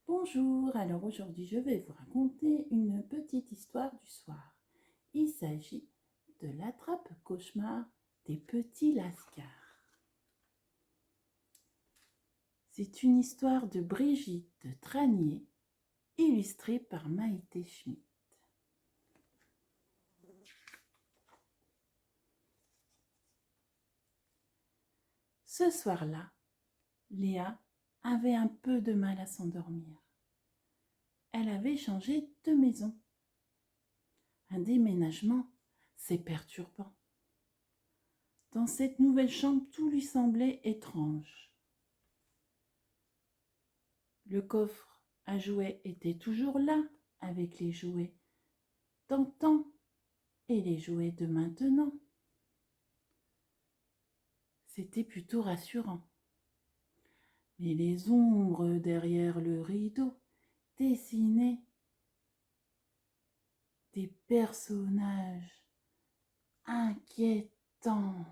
Bonjour, alors aujourd'hui je vais vous raconter une petite histoire du soir. Il s'agit de l'attrape-cauchemar des petits lascars. C'est une histoire de Brigitte Tranier, illustrée par Maïté Schmidt. Ce soir-là, Léa avait un peu de mal à s'endormir. Elle avait changé de maison. Un déménagement, c'est perturbant. Dans cette nouvelle chambre, tout lui semblait étrange. Le coffre à jouets était toujours là, avec les jouets d'antan et les jouets de maintenant. C'était plutôt rassurant. Mais les ombres derrière le rideau dessinaient des personnages inquiétants.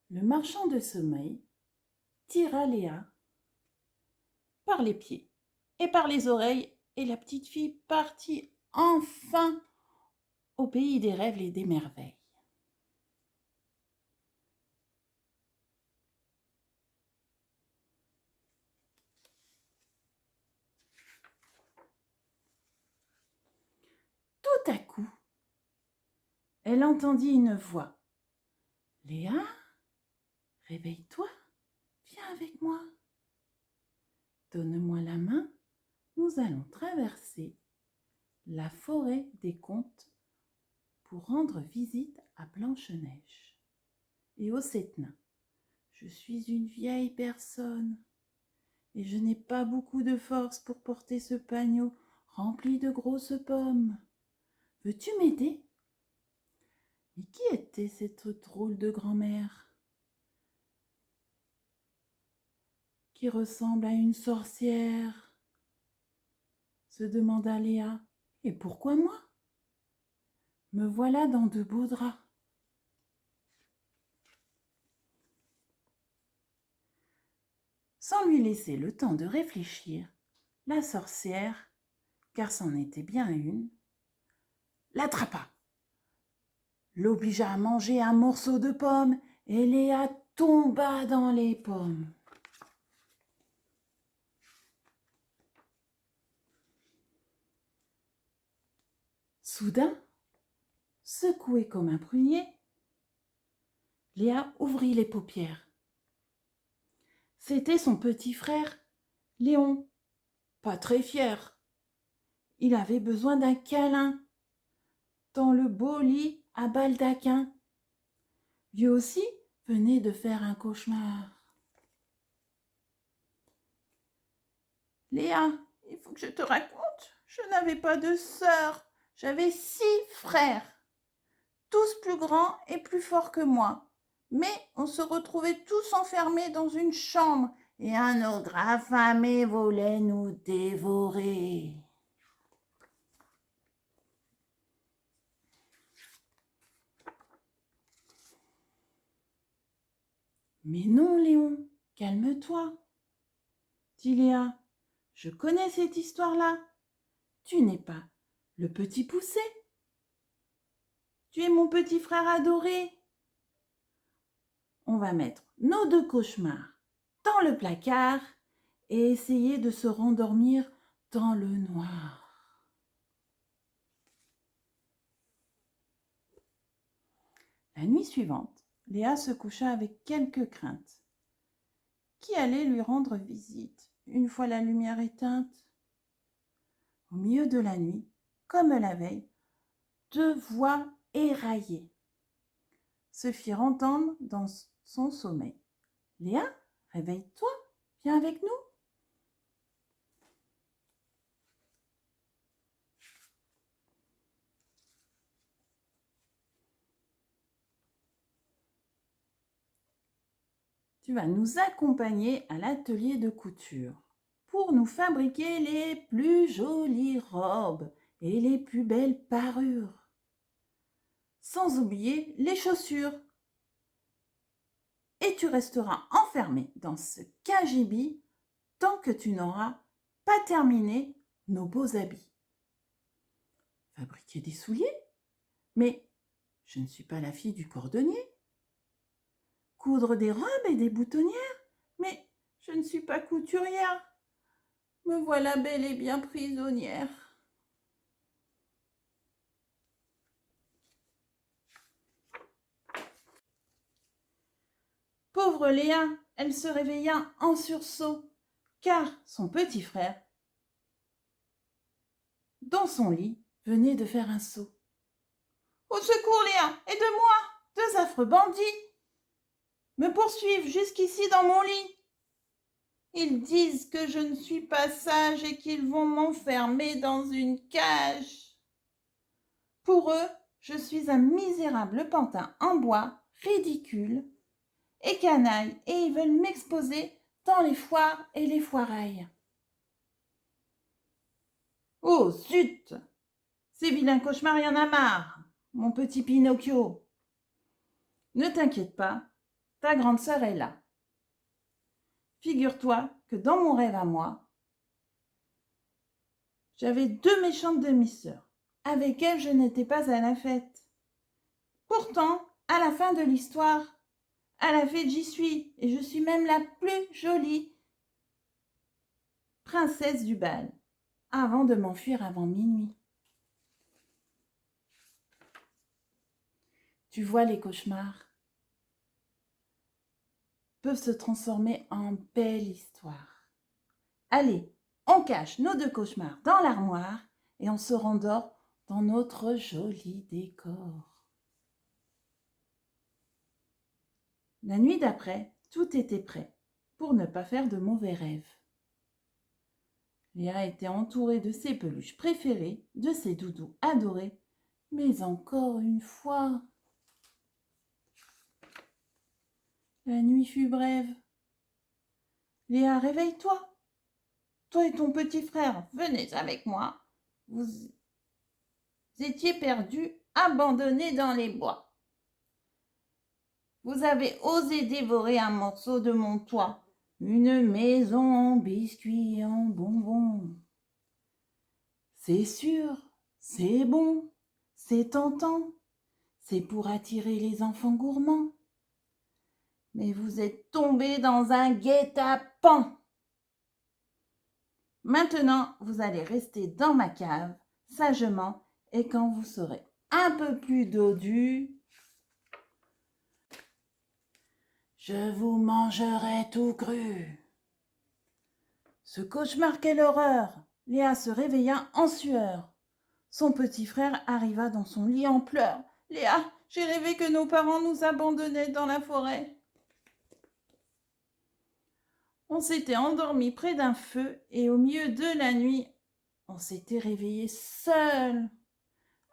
Le marchand de sommeil tira Léa par les pieds et par les oreilles, et la petite fille partit enfin au pays des rêves et des merveilles. Tout à coup, elle entendit une voix. « Léa, réveille-toi, viens avec moi. Donne-moi la main, nous allons traverser la forêt des contes pour rendre visite à Blanche-Neige et aux 7 nains. Je suis une vieille personne et je n'ai pas beaucoup de force pour porter ce panneau rempli de grosses pommes. Veux-tu m'aider ?» Mais qui était cette drôle de grand-mère qui ressemble à une sorcière ? Se demanda Léa. Et pourquoi moi ? Me voilà dans de beaux draps. Sans lui laisser le temps de réfléchir, la sorcière, car c'en était bien une, l'attrapa, l'obligea à manger un morceau de pomme et Léa tomba dans les pommes. Soudain, secouée comme un prunier, Léa ouvrit les paupières. C'était son petit frère, Léon, pas très fier. Il avait besoin d'un câlin dans le beau lit à baldaquin. Lui aussi venait de faire un cauchemar. Léa, il faut que je te raconte, je n'avais pas de sœur, j'avais 6 frères, tous plus grands et plus forts que moi. Mais on se retrouvait tous enfermés dans une chambre et un ogre affamé voulait nous dévorer. Mais non, Léon, calme-toi, dit Léa. Je connais cette histoire-là. Tu n'es pas le petit poucet. Tu es mon petit frère adoré. On va mettre nos 2 cauchemars dans le placard et essayer de se rendormir dans le noir. La nuit suivante, Léa se coucha avec quelques craintes. Qui allait lui rendre visite une fois la lumière éteinte ? Au milieu de la nuit, comme la veille, 2 voix éraillées se firent entendre dans son sommeil. « Léa, réveille-toi, viens avec nous. » Tu vas nous accompagner à l'atelier de couture pour nous fabriquer les plus jolies robes et les plus belles parures. sans oublier les chaussures. Et tu resteras enfermé dans ce cagibi tant que tu n'auras pas terminé nos beaux habits. Fabriquer des souliers? Mais je ne suis pas la fille du cordonnier. Coudre des robes et des boutonnières? Mais je ne suis pas couturière. Me voilà bel et bien prisonnière. Pauvre Léa, elle se réveilla en sursaut, car son petit frère, dans son lit, venait de faire un saut. « Au secours, Léa, aide-moi! Deux affreux bandits me poursuivent jusqu'ici dans mon lit. Ils disent que je ne suis pas sage et qu'ils vont m'enfermer dans une cage. Pour eux, je suis un misérable pantin en bois, ridicule et canaille, et ils veulent m'exposer dans les foires et les foirailles. » « Oh, zut! Ces vilains cauchemars, y en a marre, mon petit Pinocchio. Ne t'inquiète pas, ta grande sœur est là. Figure-toi que dans mon rêve à moi, j'avais deux méchantes demi-sœurs. Avec elles, je n'étais pas à la fête. Pourtant, à la fin de l'histoire, à la fête, j'y suis, et je suis même la plus jolie princesse du bal, avant de m'enfuir avant minuit. » Tu vois, les cauchemars peuvent se transformer en belle histoire. Allez, on cache nos deux cauchemars dans l'armoire et on se rendort dans notre joli décor. La nuit d'après, tout était prêt pour ne pas faire de mauvais rêves. Léa était entourée de ses peluches préférées, de ses doudous adorés, mais encore une fois, la nuit fut brève. « Léa, réveille-toi! Toi et ton petit frère, venez avec moi. Vous étiez perdus, abandonnés dans les bois. Vous avez osé dévorer un morceau de mon toit, une maison en biscuits et en bonbons. C'est sûr, c'est bon, c'est tentant, c'est pour attirer les enfants gourmands. Mais vous êtes tombés dans un guet-apens. Maintenant, vous allez rester dans ma cave, sagement, et quand vous serez un peu plus dodu, je vous mangerai tout cru. » Ce cauchemar, quelle horreur! Léa se réveilla en sueur. Son petit frère arriva dans son lit en pleurs. « Léa, j'ai rêvé que nos parents nous abandonnaient dans la forêt. On s'était endormi près d'un feu et au milieu de la nuit, on s'était réveillé seul,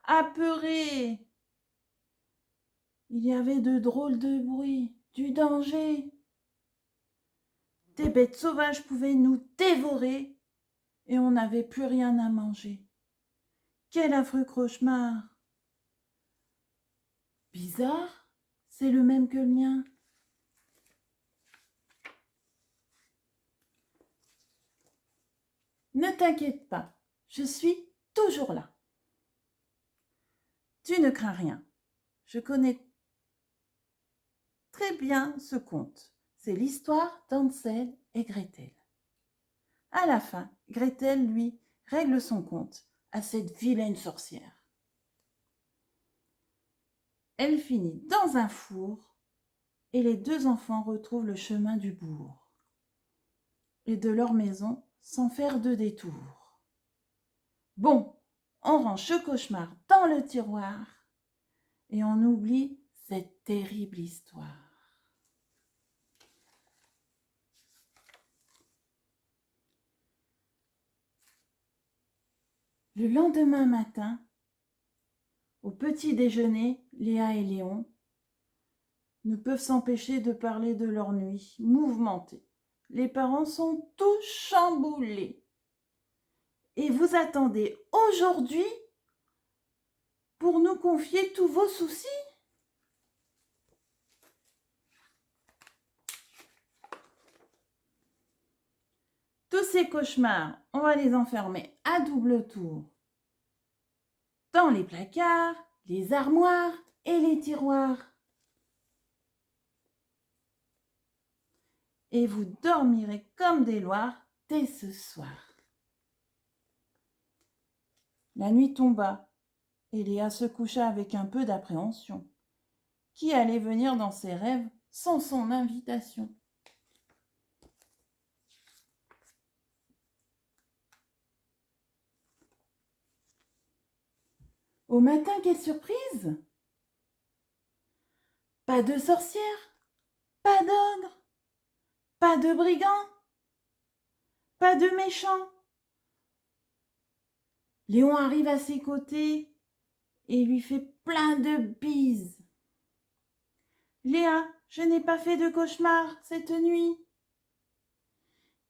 apeuré. Il y avait de drôles de bruits, du danger. Des bêtes sauvages pouvaient nous dévorer et on n'avait plus rien à manger. Quel affreux cauchemar! Bizarre, c'est le même que le mien. Ne t'inquiète pas, je suis toujours là. Tu ne crains rien. Je connais très bien ce conte. C'est l'histoire d'Hansel et Gretel. À la fin, Gretel, lui, règle son compte à cette vilaine sorcière. Elle finit dans un four et les deux enfants retrouvent le chemin du bourg et de leur maison sans faire de détour. Bon, on range ce cauchemar dans le tiroir et on oublie cette terrible histoire. Le lendemain matin, au petit déjeuner, Léa et Léon ne peuvent s'empêcher de parler de leur nuit mouvementée. Les parents sont tous chamboulés. Et vous attendez aujourd'hui pour nous confier tous vos soucis. Tous ces cauchemars, on va les enfermer à double tour dans les placards, les armoires et les tiroirs. Et vous dormirez comme des loirs dès ce soir. La nuit tomba et Léa se coucha avec un peu d'appréhension. Qui allait venir dans ses rêves sans son invitation? Au matin, quelle surprise! Pas de sorcière, pas d'ogre, pas de brigand, pas de méchant. Léon arrive à ses côtés et lui fait plein de bises. Léa, je n'ai pas fait de cauchemar cette nuit.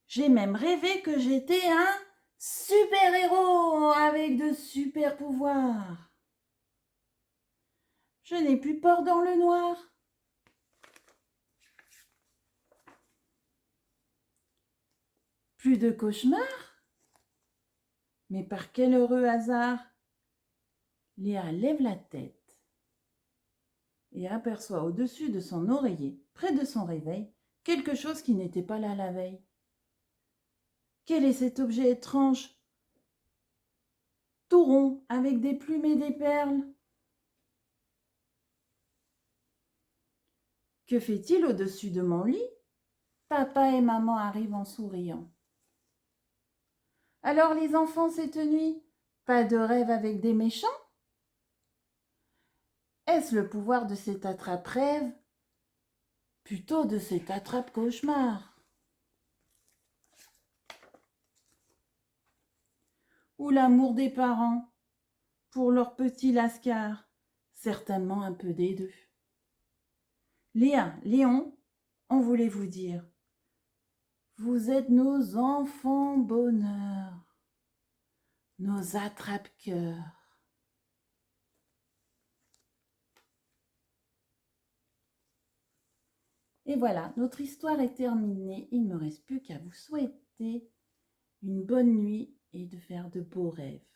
J'ai même rêvé que j'étais un super-héros avec de super pouvoirs. Je n'ai plus peur dans le noir. Plus de cauchemars? Mais par quel heureux hasard! Léa lève la tête et aperçoit au-dessus de son oreiller, près de son réveil, quelque chose qui n'était pas là la veille. Quel est cet objet étrange, tout rond, avec des plumes et des perles? Que fait-il au-dessus de mon lit? Papa et maman arrivent en souriant. Alors les enfants, cette nuit, pas de rêve avec des méchants? Est-ce le pouvoir de cet attrape-rêve? Plutôt de cet attrape-cauchemar? Ou l'amour des parents pour leur petit lascar? Certainement un peu des deux. Léa, Léon, on voulait vous dire, vous êtes nos enfants bonheur, nos attrape-cœurs. Et voilà, notre histoire est terminée. Il ne me reste plus qu'à vous souhaiter une bonne nuit et de faire de beaux rêves.